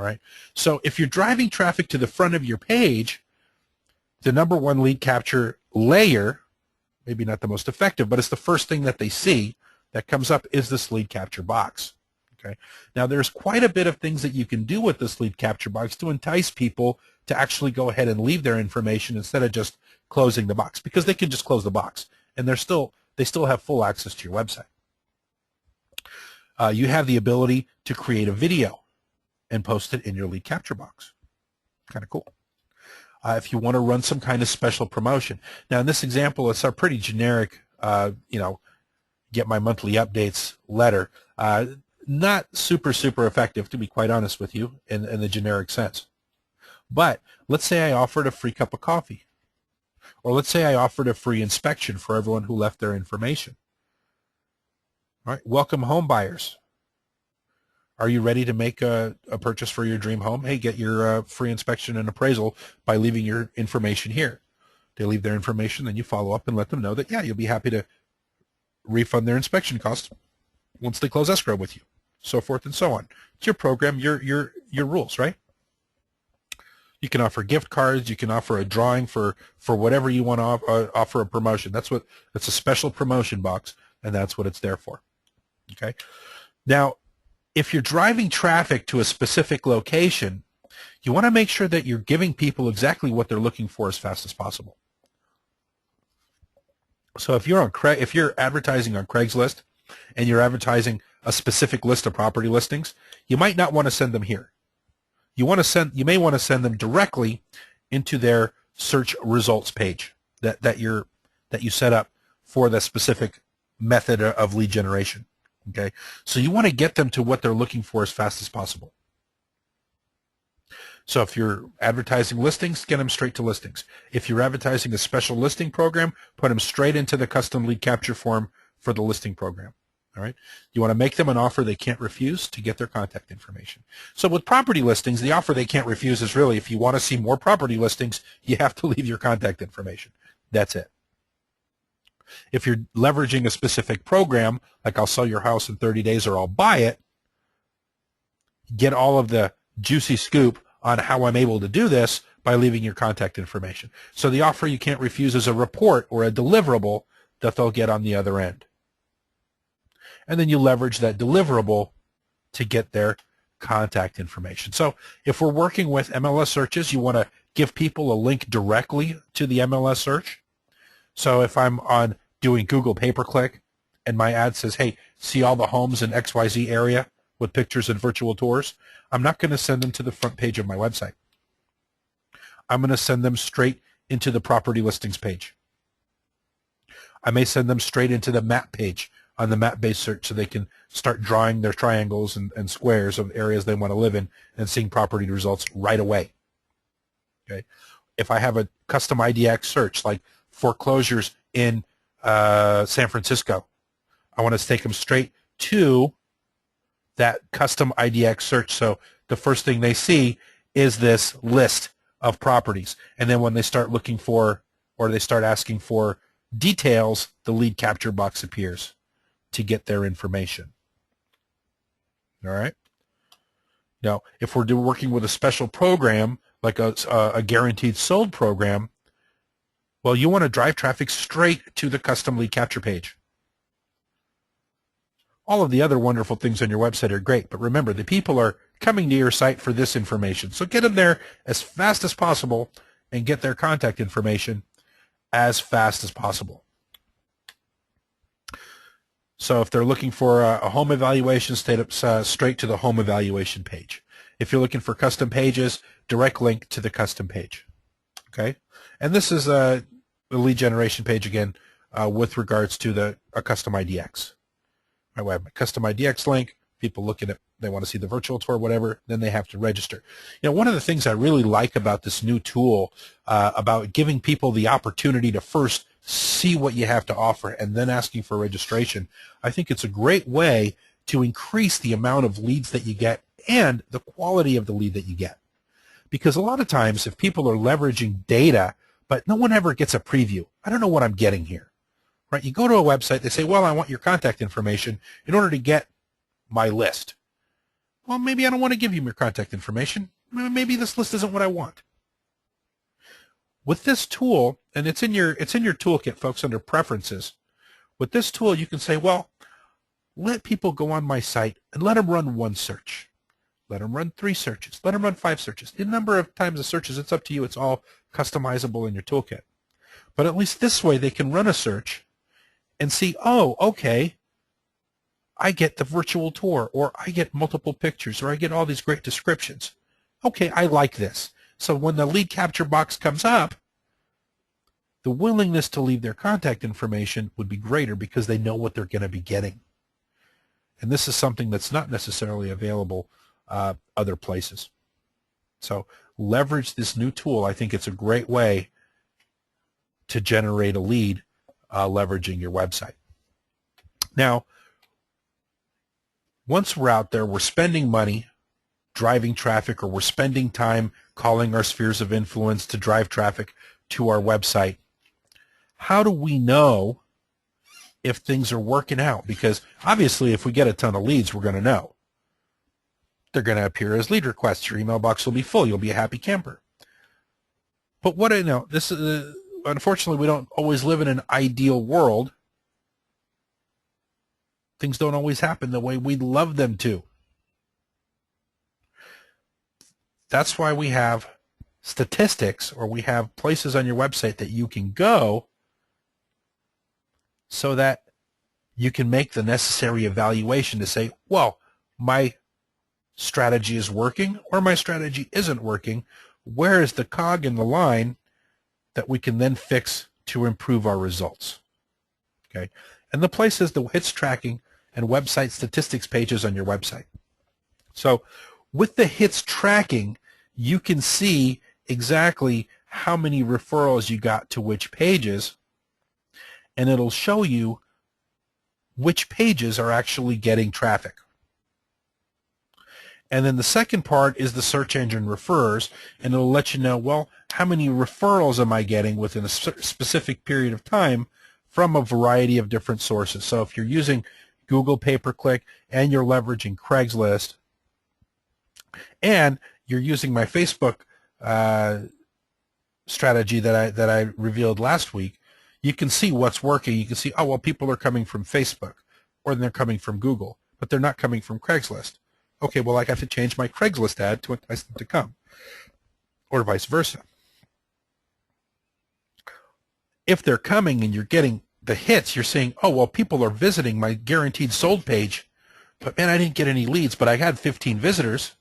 right? So if you're driving traffic to the front of your page, the number one lead capture layer, maybe not the most effective, but it's the first thing that they see that comes up is this lead capture box. Okay. Now there's quite a bit of things that you can do with this lead capture box to entice people to actually go ahead and leave their information instead of just closing the box, because they can just close the box and they still have full access to your website. You have the ability to create a video and post it in your lead capture box. Kind of cool. If you want to run some kind of special promotion. Now in this example, it's a pretty generic, get my monthly updates letter. Not super effective, to be quite honest with you, in the generic sense. But let's say I offered a free cup of coffee. Or let's say I offered a free inspection for everyone who left their information. All right, welcome home buyers. Are you ready to make a purchase for your dream home? Hey, get your free inspection and appraisal by leaving your information here. They leave their information, then you follow up and let them know that, yeah, you'll be happy to refund their inspection costs once they close escrow with you, so forth and so on. It's your program, your rules, right? You can offer gift cards. You can offer a drawing for whatever you want to offer a promotion. That's a special promotion box, and that's what it's there for. Okay. Now, if you're driving traffic to a specific location, you want to make sure that you're giving people exactly what they're looking for as fast as possible. So if you're advertising on Craigslist and you're advertising a specific list of property listings, you might not want to send them here. You may want to send them directly into their search results page that you set up for the specific method of lead generation. Okay, so you want to get them to what they're looking for as fast as possible. So if you're advertising listings, get them straight to listings. If you're advertising a special listing program, put them straight into the custom lead capture form for the listing program. All right. You want to make them an offer they can't refuse to get their contact information. So with property listings, the offer they can't refuse is really, if you want to see more property listings, you have to leave your contact information. That's it. If you're leveraging a specific program, like I'll sell your house in 30 days or I'll buy it, get all of the juicy scoop on how I'm able to do this by leaving your contact information. So the offer you can't refuse is a report or a deliverable that they'll get on the other end. And then you leverage that deliverable to get their contact information. So if we're working with MLS searches, you want to give people a link directly to the MLS search. So if I'm on doing Google pay-per-click and my ad says, hey, see all the homes in XYZ area with pictures and virtual tours, I'm not going to send them to the front page of my website. I'm going to send them straight into the property listings page. I may send them straight into the map page on the map-based search so they can start drawing their triangles and squares of areas they want to live in and seeing property results right away. Okay. If I have a custom IDX search like foreclosures in San Francisco, I want to take them straight to that custom IDX search. So the first thing they see is this list of properties. And then when they start looking for, or they start asking for details, the lead capture box appears to get their information. All right. Now, if we're working with a special program, like a guaranteed sold program, well, you want to drive traffic straight to the custom lead capture page. All of the other wonderful things on your website are great, but remember, the people are coming to your site for this information. So get them there as fast as possible and get their contact information as fast as possible. So if they're looking for a home evaluation, straight to the home evaluation page. If you're looking for custom pages, direct link to the custom page. Okay, and this is a lead generation page again with regards to a custom IDX. I have my custom IDX link. People look at it, they want to see the virtual tour, whatever, then they have to register. You know, one of the things I really like about this new tool, about giving people the opportunity to first see what you have to offer and then asking for registration, I think it's a great way to increase the amount of leads that you get and the quality of the lead that you get. Because a lot of times if people are leveraging data, but no one ever gets a preview, I don't know what I'm getting here. Right? You go to a website, they say, well, I want your contact information in order to get my list. Well, maybe I don't want to give you your contact information. Maybe this list isn't what I want. With this tool, and it's in your toolkit, folks, under preferences. With this tool, you can say, well, let people go on my site and let them run one search. Let them run 3 searches. Let them run 5 searches. The number of times of searches, it's up to you. It's all customizable in your toolkit. But at least this way, they can run a search and see, oh, okay, I get the virtual tour, or I get multiple pictures, or I get all these great descriptions. Okay, I like this. So when the lead capture box comes up, the willingness to leave their contact information would be greater because they know what they're going to be getting. And this is something that's not necessarily available other places. So leverage this new tool. I think it's a great way to generate a lead leveraging your website. Now, once we're out there, we're spending money driving traffic, or we're spending time calling our spheres of influence to drive traffic to our website. How do we know if things are working out? Because obviously if we get a ton of leads, we're going to know. They're going to appear as lead requests. Your email box will be full. You'll be a happy camper. But what I know, this is, unfortunately, we don't always live in an ideal world. Things don't always happen the way we'd love them to. That's why we have statistics, or we have places on your website that you can go so that you can make the necessary evaluation to say, well, my strategy is working or my strategy isn't working. Where is the cog in the line that we can then fix to improve our results? Okay, and the place is the hits tracking and website statistics pages on your website. So with the hits tracking, you can see exactly how many referrals you got to which pages, and it'll show you which pages are actually getting traffic. And then the second part is the search engine refers, and it'll let you know, well, how many referrals am I getting within a specific period of time from a variety of different sources. So if you're using Google pay-per-click and you're leveraging Craigslist and you're using my Facebook strategy that I revealed last week, you can see what's working. You can see, oh, well, people are coming from Facebook or they're coming from Google, but they're not coming from Craigslist. Okay, well, I have to change my Craigslist ad to entice them to come, or vice versa. If they're coming and you're getting the hits, you're saying, oh, well, people are visiting my guaranteed sold page, but man, I didn't get any leads, but I had 15 visitors.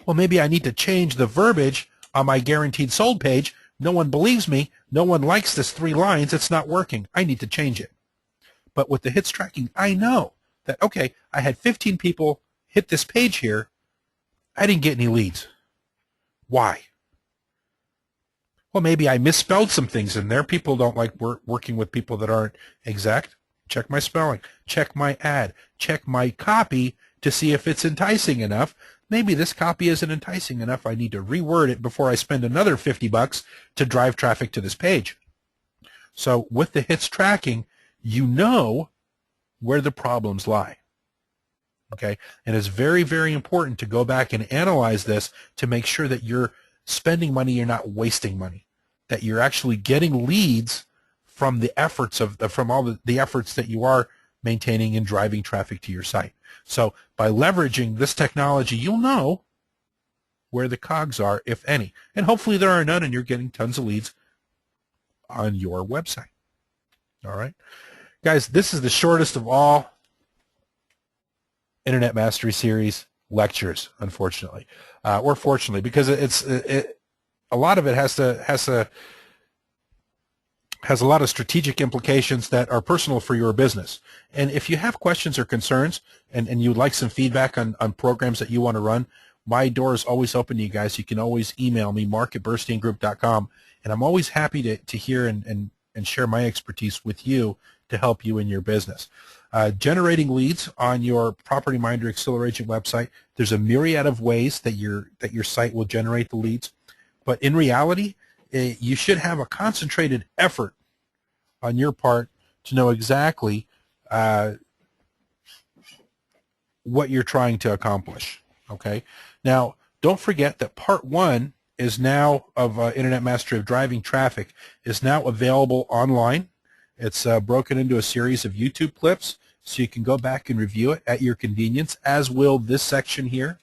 Well, maybe I need to change the verbiage on my guaranteed sold page. No one believes me. No one likes this 3 lines. It's not working. I need to change it. But with the hits tracking, I know that, okay, I had 15 people hit this page here. I didn't get any leads. Why? Well, maybe I misspelled some things in there. People don't like working with people that aren't exact. Check my spelling. Check my ad. Check my copy to see if it's enticing enough. Maybe this copy isn't enticing enough. I need to reword it before I spend another $50 to drive traffic to this page. So with the hits tracking, you know where the problems lie. Okay? And it's very, very important to go back and analyze this to make sure that you're spending money, you're not wasting money, that you're actually getting leads from the efforts from all the efforts that you are maintaining and driving traffic to your site. So by leveraging this technology, you'll know where the cogs are, if any. And hopefully there are none and you're getting tons of leads on your website. All right. Guys, this is the shortest of all Internet Mastery Series lectures, unfortunately. Or fortunately, because a lot of it has a lot of strategic implications that are personal for your business. And if you have questions or concerns and you'd like some feedback on programs that you want to run, my door is always open to you guys. You can always email me, mark@bursteingroup.com, and I'm always happy to hear and share my expertise with you to help you in your business. Generating leads on your Property Minder Acceleragent website, there's a myriad of ways that your site will generate the leads. But in reality, you should have a concentrated effort on your part to know exactly what you're trying to accomplish. Okay. Now, don't forget that part 1 is now of Internet Mastery of Driving Traffic is now available online. It's broken into a series of YouTube clips, so you can go back and review it at your convenience, as will this section here,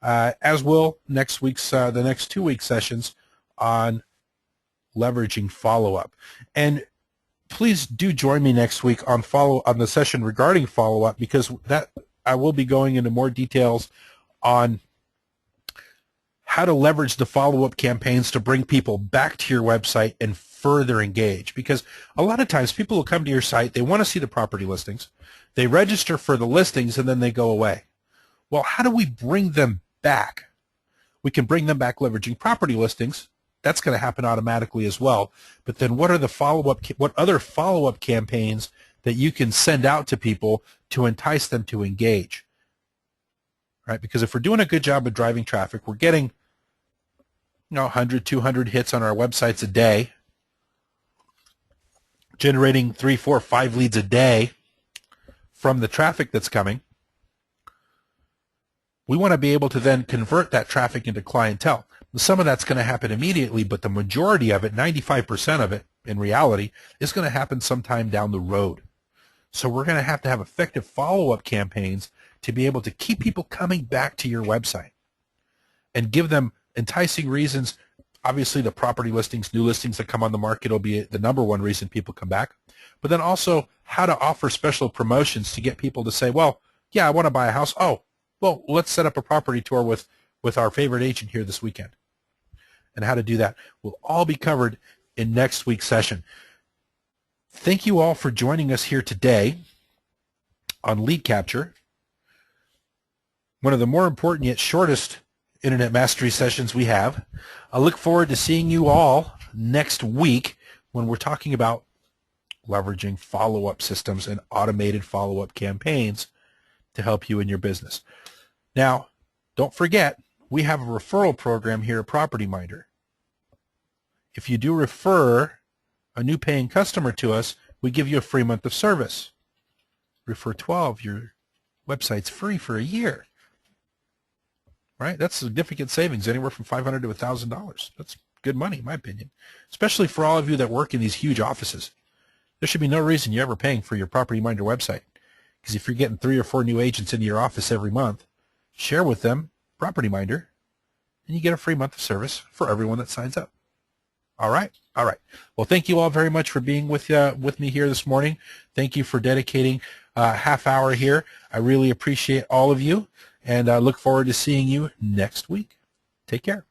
as will next week's the next 2-week sessions on leveraging follow-up. And please do join me next week on the session regarding follow-up, because that I will be going into more details on how to leverage the follow-up campaigns to bring people back to your website and further engage. Because a lot of times people will come to your site, they want to see the property listings, they register for the listings, and then they go away. Well, how do we bring them back? We can bring them back leveraging property listings. That's going to happen automatically as well. But then what other follow-up campaigns that you can send out to people to entice them to engage? Right? Because if we're doing a good job of driving traffic, we're getting 100, 200 hits on our websites a day, generating 3, 4, 5 leads a day from the traffic that's coming. We want to be able to then convert that traffic into clientele. Some of that's going to happen immediately, but the majority of it, 95% of it, in reality, is going to happen sometime down the road. So we're going to have effective follow-up campaigns to be able to keep people coming back to your website and give them enticing reasons. Obviously, the property listings, new listings that come on the market will be the number one reason people come back. But then also how to offer special promotions to get people to say, well, yeah, I want to buy a house. Oh, well, let's set up a property tour with our favorite agent here this weekend. And how to do that will all be covered in next week's session. Thank you all for joining us here today on Lead Capture, one of the more important yet shortest Internet Mastery sessions we have. I look forward to seeing you all next week when we're talking about leveraging follow-up systems and automated follow-up campaigns to help you in your business. Now, don't forget, we have a referral program here at Property Minder. If you do refer a new paying customer to us, we give you a free month of service. Refer 12, your website's free for a year. Right? That's significant savings, anywhere from $500 to $1,000. That's good money, in my opinion, especially for all of you that work in these huge offices. There should be no reason you're ever paying for your Property Minder website, because if you're getting 3 or 4 new agents into your office every month, share with them Property Minder, and you get a free month of service for everyone that signs up. All right? All right. Well, thank you all very much for being with me here this morning. Thank you for dedicating a half hour here. I really appreciate all of you, and I look forward to seeing you next week. Take care.